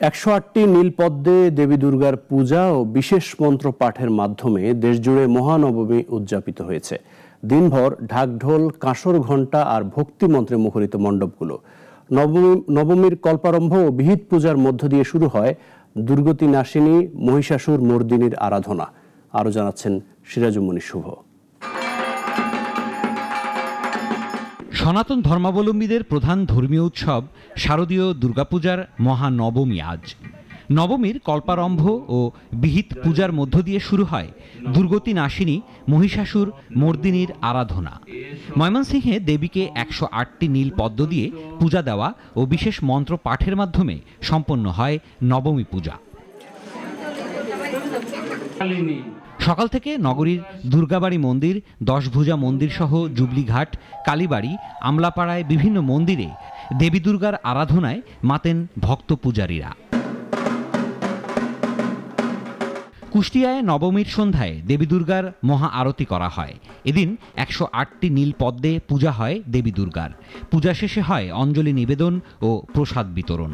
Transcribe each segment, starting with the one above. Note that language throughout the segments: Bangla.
108টি নীলপদ্মে দেবী দুর্গার পূজা ও বিশেষ মন্ত্র পাঠের মাধ্যমে দেশজুড়ে মহানবমী উদযাপিত হয়েছে। দিনভর ঢাকঢোল, কাঁসর ঘণ্টা আর ভক্তি মন্ত্রে মুখরিত মণ্ডপগুলো। নবমীর কল্পারম্ভ ও বিহিত পূজার মধ্য দিয়ে শুরু হয় দুর্গতি নাশিনী মহিষাসুর মর্দিনীর আরাধনা। আরও জানাচ্ছেন সিরাজুমণি শুভ। সনাতন ধর্মাবলম্বীদের প্রধান ধর্মীয় উৎসব শারদীয় দুর্গাপূজার মহানবমী আজ। নবমীর কল্পারম্ভ ও বিহিত পূজার মধ্য দিয়ে শুরু হয় দুর্গতি নাশিনী মহিষাসুর মর্দিনীর আরাধনা। ময়মনসিংহে দেবীকে 108টি নীল পদ্ম দিয়ে পূজা দেওয়া ও বিশেষ মন্ত্র পাঠের মাধ্যমে সম্পন্ন হয় নবমী পূজা। সকাল থেকে নগরীর দুর্গাবাড়ি মন্দির, দশভুজা মন্দির সহ জুবলিঘাট, কালীবাড়ি, আমলাপাড়ায় বিভিন্ন মন্দিরে দেবী দুর্গার আরাধনায় মাতেন ভক্ত পূজারীরা। কুষ্টিয়ায় নবমীর সন্ধ্যায় দেবী দুর্গার মহা আরতি করা হয়। এদিন 108টি নীল পদ্মে পূজা হয় দেবী দুর্গার। পূজা শেষে হয় অঞ্জলি নিবেদন ও প্রসাদ বিতরণ।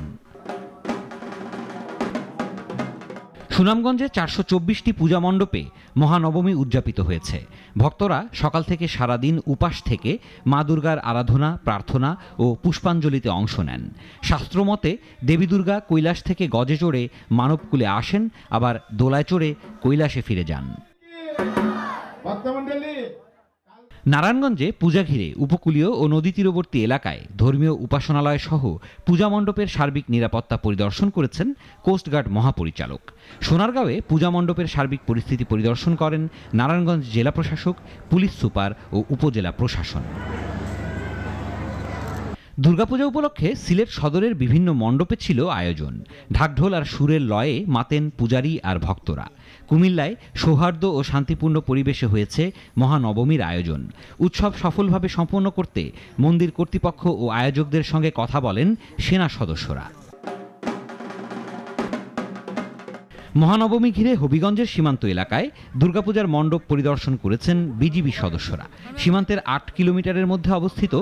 সুনামগঞ্জে 424টি পূজা মণ্ডপে মহানবমী উদযাপিত হয়েছে। ভক্তরা সকাল থেকে সারাদিন উপাস থেকে মা দুর্গার আরাধনা, প্রার্থনা ও পুষ্পাঞ্জলিতে অংশ নেন। শাস্ত্রমতে দেবী দুর্গা কৈলাস থেকে গজে চড়ে মানবকুলে আসেন, আবার দোলায় চড়ে কৈলাসে ফিরে যান। নারায়ণগঞ্জে পূজা ঘিরে উপকূলীয় ও নদী তীরবর্তী এলাকায় ধর্মীয় উপাসনালয় সহ পূজা মণ্ডপের সার্বিক নিরাপত্তা পরিদর্শন করেছেন কোস্টগার্ড মহাপরিচালক। সোনারগাঁওয়ে পূজা মণ্ডপের সার্বিক পরিস্থিতি পরিদর্শন করেন নারায়ণগঞ্জ জেলা প্রশাসক, পুলিশ সুপার ও উপজেলা প্রশাসন। দুর্গাপূজা উপলক্ষে সিলেট সদরের বিভিন্ন মণ্ডপে ছিল আয়োজন। ঢাকঢোল আর সুরের লয়ে মাতেন পূজারী আর ভক্তরা। কুমিল্লায় সৌহার্দ্য ও শান্তিপূর্ণ পরিবেশে হয়েছে মহানবমীর আয়োজন। উৎসব সফলভাবে সম্পন্ন করতে মন্দির কর্তৃপক্ষ ও আয়োজকদের সঙ্গে কথা বলেন সেনা সদস্যরা। মহানবমী ঘিরে হবিগঞ্জের সীমান্ত এলাকায় দুর্গাপূজার মণ্ডপ পরিদর্শন করেছেন বিজিবি সদস্যরা। সীমান্তের 8 কিলোমিটারের মধ্যে অবস্থিত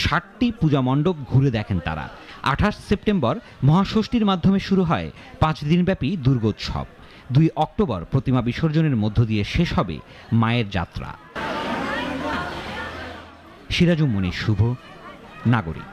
60টি পূজা মণ্ডপ ঘুরে দেখেন তারা। 28 সেপ্টেম্বর মহাষষ্ঠীর মাধ্যমে শুরু হয় 5 দিনব্যাপী দুর্গোৎসব। 2 অক্টোবর প্রতিমা বিসর্জনের মধ্য দিয়ে শেষ হবে মায়ের যাত্রা। সিরাজুমণি শুভ, নাগরিক।